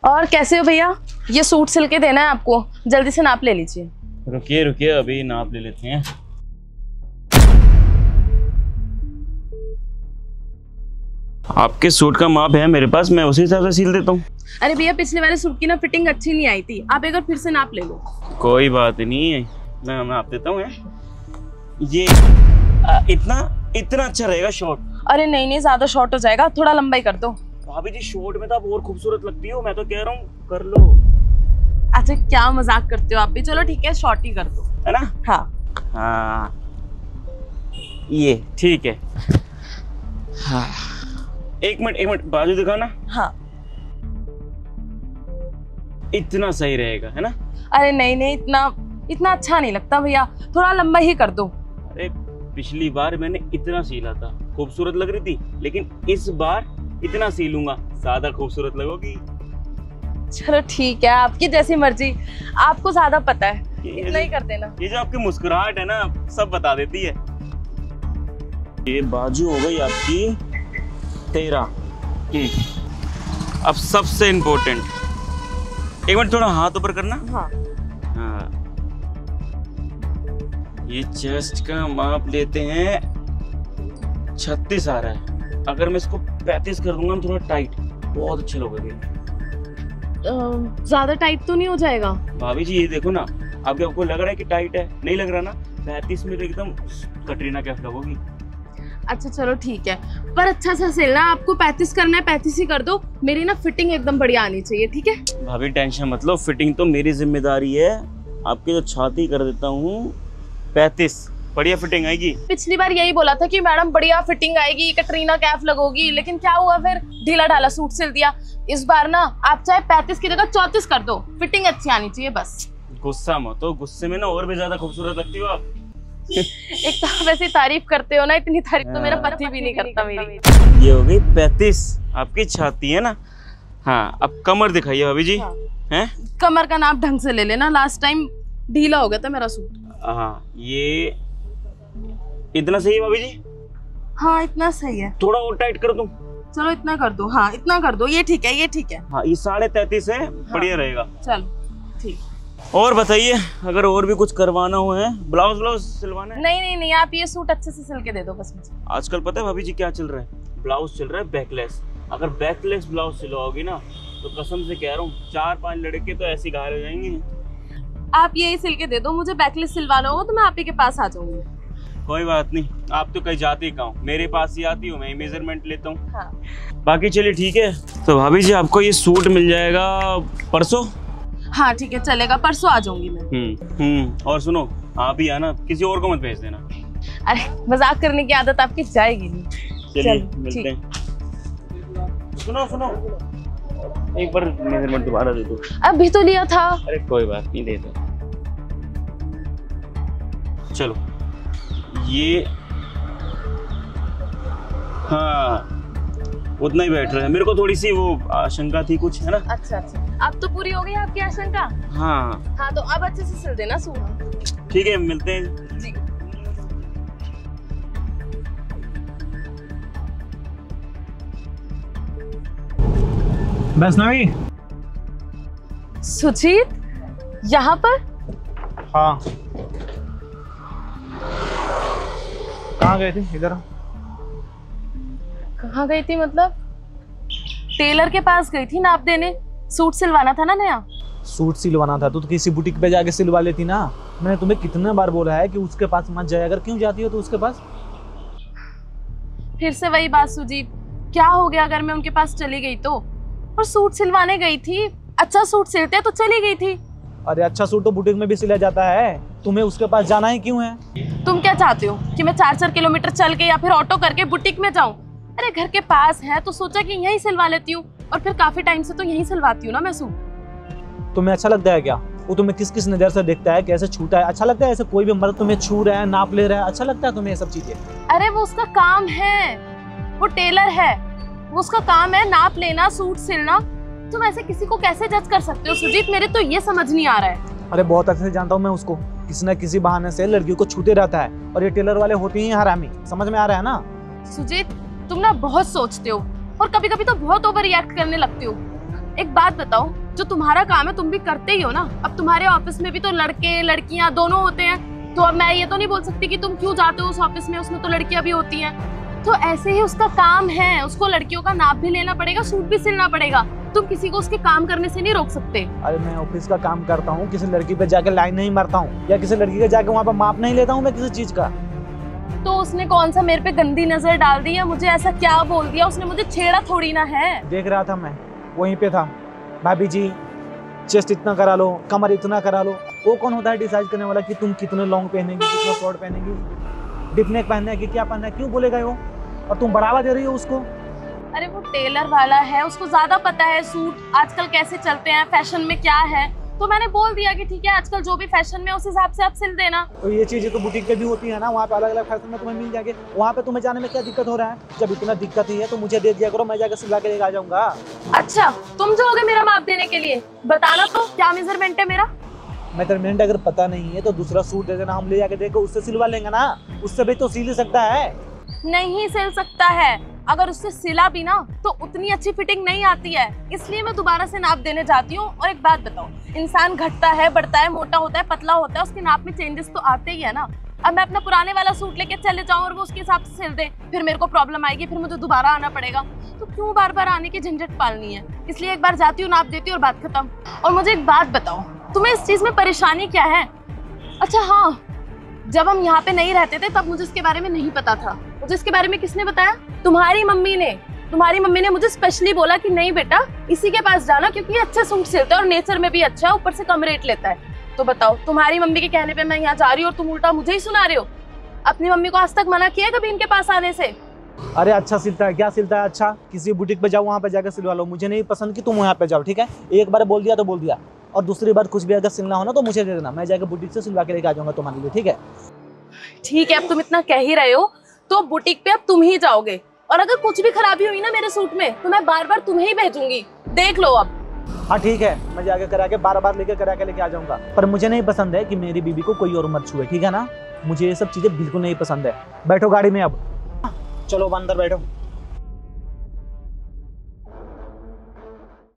और कैसे हो भैया? ये सूट सिल के देना है आपको, जल्दी से नाप ले लीजिए। रुकिए रुकिए, अभी नाप ले लेते हैं। आपके सूट का माप है मेरे पास, मैं उसी हिसाब से सिल देता हूँ। अरे भैया, पिछले वाले सूट की ना फिटिंग अच्छी नहीं आई थी, आप एक बार फिर से नाप ले लो। कोई बात नहीं है, मैं नाप देता हूँ। ये इतना अच्छा रहेगा शॉर्ट। अरे नहीं, ज्यादा शॉर्ट हो जाएगा, थोड़ा लंबाई कर दो। भाभी जी, शॉर्ट में तो आप और खूबसूरत लगती हो, मैं तो कह रहा हूँ कर लो। अच्छा, क्या मजाक करते हो आप भी। चलो ठीक है, शॉर्ट ही कर दो, है ना? हाँ, ये ठीक है। हाँ, एक मिनट बाजू दिखाना। हाँ, इतना सही रहेगा, है ना? अरे नहीं, इतना अच्छा नहीं लगता भैया, थोड़ा लंबा ही कर दो। अरे पिछली बार मैंने इतना सीला था, खूबसूरत लग रही थी, लेकिन इस बार इतना सीलूंगा, ज्यादा खूबसूरत लगोगी। चलो ठीक है, आपकी जैसी मर्जी, आपको ज्यादा पता है, इतना ही कर देना। ये जो आपकी मुस्कुराहट है ना, सब बता देती है। ये बाजू हो गई आपकी 13। अब सबसे इम्पोर्टेंट, एक मिनट थोड़ा हाथ ऊपर करना। हाँ। ये चेस्ट का माप लेते हैं, 36 आ रहा है। अगर मैं इसको 35 कर दूंगा थोड़ा टाइट, बहुत अच्छे लगेगा। ज्यादा टाइट तो नहीं हो जाएगा? भाभी जी ये देखो ना, आपको लग रहा है कि टाइट है? नहीं लग रहा ना? 35 में तो एकदम कटरीना कैफ लगोगी। अच्छा चलो ठीक है, पर अच्छा सा सिलना। आपको 35 करना है, 35 ही कर दो। मेरी ना फिटिंग एकदम बढ़िया आनी चाहिए, ठीक है? भाभी टेंशन मत लो, फिटिंग तो मेरी जिम्मेदारी है। आपकी तो छाती कर देता हूँ 35, बढ़िया फिटिंग आएगी। पिछली बार यही बोला था कि मैडम बढ़िया फिटिंग आएगी, कटरीना कैफ लगोगी, लेकिन क्या हुआ फिर? ढीला ढाला सूट सिल दिया। इस बार ना आप चाहे 35 की जगह 34 कर दो, फिटिंग अच्छी आनी चाहिए बस। गुस्सा मत हो, गुस्से में ना और भी ज्यादा खूबसूरत लगती हो आप। एक तो आप ऐसी तारीफ करते हो ना, इतनी तारीफ तो मेरा पति भी नहीं करता मेरी। ये हो गई 35, आपकी छाती है ना? हाँ, अब कमर दिखाइए भाभी जी। हैं? कमर का नाप ढंग से ले लेना, लास्ट टाइम ढीला हो गया था मेरा सूट। हाँ, ये इतना सही है भाभी जी? हाँ इतना सही है। थोड़ा और टाइट कर दूं? चलो इतना कर दो। हाँ इतना कर दो, ये ठीक है, ये ठीक है। हाँ, ये 33.5 है। हाँ, बढ़िया रहेगा। चलो ठीक। और बताइए, अगर और भी कुछ करवाना हो है, ब्लाउज सिलवाना है? नहीं, आप ये सूट अच्छे से सिल के दे दो बस मुझे। आजकल पता है भाभी जी क्या चल रहा है? ब्लाउज चल रहा है बैकलेस। अगर बैकलेस ब्लाउज सिलवाओगी ना, तो कसम से कह रहा हूँ 4-5 लड़के तो ऐसे घायल हो जाएंगे। आप यही सिल के दे दो, मुझे बैकलेस सिलवाना होगा तो मैं आप ही के पास आ जाऊंगी। कोई बात नहीं, आप तो कहीं जाती कहाँ हो, मेरे पास ही आती हो, मैं मेजरमेंट लेता हूँ। हाँ। बाकी चलिए ठीक है। तो भाभी जी आपको ये सूट मिल जाएगा परसों? हाँ ठीक है, चलेगा, परसों आ जाऊंगी मैं। और सुनो, आप ही आना, किसी और को मत भेज देना। अरे मजाक करने की आदत आपकी जाएगी नहीं। चलिए मिलते हैं। सुनो, एक बार मेजरमेंट दोबारा दे दो। अभी तो लिया था। अरे कोई बात नहीं, दे दो। चलो ये, हाँ उतना ही बैठ रहा है। मेरे को थोड़ी सी वो आशंका थी कुछ, है ना? अच्छा, अब तो पूरी हो गई आपकी आशंका? हाँ, तो अब अच्छे से सिल देना सूट। ठीक है, मिलते हैं जी। वैष्णवी। सुजीत, यहाँ पर? हाँ, कहाँ गए थे? इधर। कहाँ गई थी मतलब? टेलर के पास गई थी नाप देने, सूट सिलवाना था ना नया। सूट सिलवाना था तो किसी बुटीक पे जाके सिलवा लेती ना। मैंने तुम्हें कितने बार बोला है कि उसके पास मत जाया अगर, क्यों जाती हो तो उसके पास? फिर से वही बात सुजीत, क्या हो गया अगर मैं उनके पास चली गई तो? और सूट सिलवाने गई थी, अच्छा सूट सिलते तो चली गई थी। अरे अच्छा सूट तो बुटीक में भी सिला जाता है, तुम्हें उसके पास जाना ही क्यों है? तुम क्या चाहते हो कि मैं 4-4 किलोमीटर चल के या फिर ऑटो करके बुटीक में जाऊं? अरे घर के पास है तो सोचा कि यहीं सिलवा लेती हूँ, और फिर काफी टाइम से तो यहीं सिलवाती हूँ ना मैं सूट। तुम्हें अच्छा लगता है क्या? वो तुम्हें किस किस नजर से देखता है, कैसे छूता है? अच्छा लगता है ऐसे कोई भी मर्द तुम्हें छू रहा है, नाप ले रहा है? अच्छा लगता है तुम्हें ये सब चीजें? अरे वो उसका काम है, वो टेलर है, वो उसका काम है नाप लेना, सूट सिलना। तुम ऐसे किसी को कैसे जज कर सकते हो सुजीत? मेरे तो ये समझ नहीं आ रहा है। अरे बहुत अच्छे से जानता हूँ मैं उसको, किसी न किसी बहाने से लड़कियों को छूते रहता है, और ये टेलर वाले होते ही हरामी। समझ में आ रहा है ना? सुजीत तुम ना बहुत सोचते हो, और कभी कभी तो बहुत ओवर रिएक्ट करने लगते हो। एक बात बताओ, जो तुम्हारा काम है तुम भी करते ही हो ना। अब तुम्हारे ऑफिस में भी तो लड़के लड़कियां दोनों होते हैं, तो अब मैं ये तो नहीं बोल सकती कि तुम क्यों जाते हो उस ऑफिस में, उसमें तो लड़कियां भी होती हैं। तो ऐसे ही उसका काम है, उसको लड़कियों का नाप भी लेना पड़ेगा, सूट भी सिलना पड़ेगा। तुम किसी को उसके काम करने से नहीं रोक सकते। अरे मैं ऑफिस का काम करता हूँ, किसी लड़की पे जाके लाइन नहीं मारता हूँ, या किसी लड़की के जाके वहाँ पे माप नहीं लेता हूँ मैं किसी चीज का। तो उसने कौन सा मेरे पे गंदी नजर डाल दी, या मुझे ऐसा क्या बोल दिया? उसने मुझे छेड़ा थोड़ी ना है। देख रहा था मैं, वहीं पे था। भाभी जी चेस्ट इतना करा लो, कमर इतना करा लो। वो कौन होता है डिसाइड करने वाला कि तुम कितने लॉन्ग पहनेगी, कितना शॉर्ट पहनेगी, डिप नेक पहनना है कि क्या पहनना है? क्यों बोलेगा वो, और तुम बढ़ावा दे रही हो उसको। अरे वो टेलर वाला है, उसको ज्यादा पता है सूट आजकल कैसे चलते हैं, फैशन में क्या है। तो मैंने बोल दिया कि ठीक है, आजकल जो भी फैशन में उस हिसाब से आप सिल देना। तो ये चीजें तो बुटीक पे भी होती है ना, वहाँ पे अलग अलग फैशन में तुम्हें मिल जाएंगे। वहाँ पे तुम्हें जाने में क्या दिक्कत हो रहा है? जब इतना दिक्कत ही है तो मुझे दे दिया करो, मैं जाकर सिलवा के लेके आ जाऊंगा। अच्छा, तुम जाओगे मेरा माप देने के लिए? बताना तो क्या मेजरमेंट है मेरा। मेजरमेंट अगर पता नहीं है तो दूसरा सूट दे देना, हम ले जाके देखो, उससे सिलवा लेंगे ना। उससे भी तो सिल ही सकता है। नहीं सिल सकता है, अगर उससे सिला भी ना तो उतनी अच्छी फिटिंग नहीं आती है, इसलिए मैं दोबारा से नाप देने जाती हूँ। और एक बात बताओ, इंसान घटता है, बढ़ता है, मोटा होता है, पतला होता है, उसके नाप में चेंजेस तो आते ही है ना। अब मैं अपना पुराने वाला सूट लेके चले जाऊँ और वो उसके हिसाब से सिल दे, फिर मेरे को प्रॉब्लम आएगी, फिर मुझे दोबारा आना पड़ेगा। तो क्यों बार बार आने की झंझट पालनी है? इसलिए एक बार जाती हूँ, नाप देती हूँ और बात खत्म। और मुझे एक बात बताओ, तुम्हें इस चीज में परेशानी क्या है? अच्छा हाँ, जब हम यहाँ पे नहीं रहते थे तब मुझे इसके बारे में नहीं पता था। मुझे इसके बारे में किसने बताया? तुम्हारी मम्मी ने। तुम्हारी मम्मी ने मुझे स्पेशली बोला कि नहीं बेटा, इसी के पास जाना क्योंकि ये अच्छा सूट सिलता है और नेचर में भी अच्छा है, ऊपर से कम रेट लेता है। तो बताओ, तुम्हारी मम्मी के कहने पे मैं यहाँ जा रही हूँ और तुम उल्टा मुझे ही सुना रहे हो। अपनी मम्मी को आज तक मना किया कभी इनके पास आने से? अरे अच्छा सिलता है, क्या सिलता है? अच्छा किसी बुटीक पे जाओ, वहाँ पे जाकर सिलवा लो। मुझे नहीं पसंद कि तुम वहाँ पे जाओ, ठीक है? एक बार बोल दिया तो बोल दिया, और दूसरी बार कुछ भी अगर सिलना हो ना तो मुझे दे देना, मैं जाकर बुटीक से सिलवा के लेके आ जाऊंगा तुम्हारे लिए, ठीक है? ठीक है, अब तुम इतना कह ही रहे हो तो बुटीक पे अब तुम ही जाओगे, और अगर कुछ भी खराबी हुई ना मेरे सूट में तो मैं बार बार तुम्हें ही भेजूंगी, देख लो अब। हाँ ठीक है, मैं जाके करा के बार बार करा के लेके आ जाऊंगा। पर मुझे नहीं पसंद है कि मेरी बीबी को कोई और मत छुए, ठीक है ना? मुझे ये सब चीजें बिल्कुल नहीं पसंद है। बैठो गाड़ी में अब, चलो अंदर बैठो।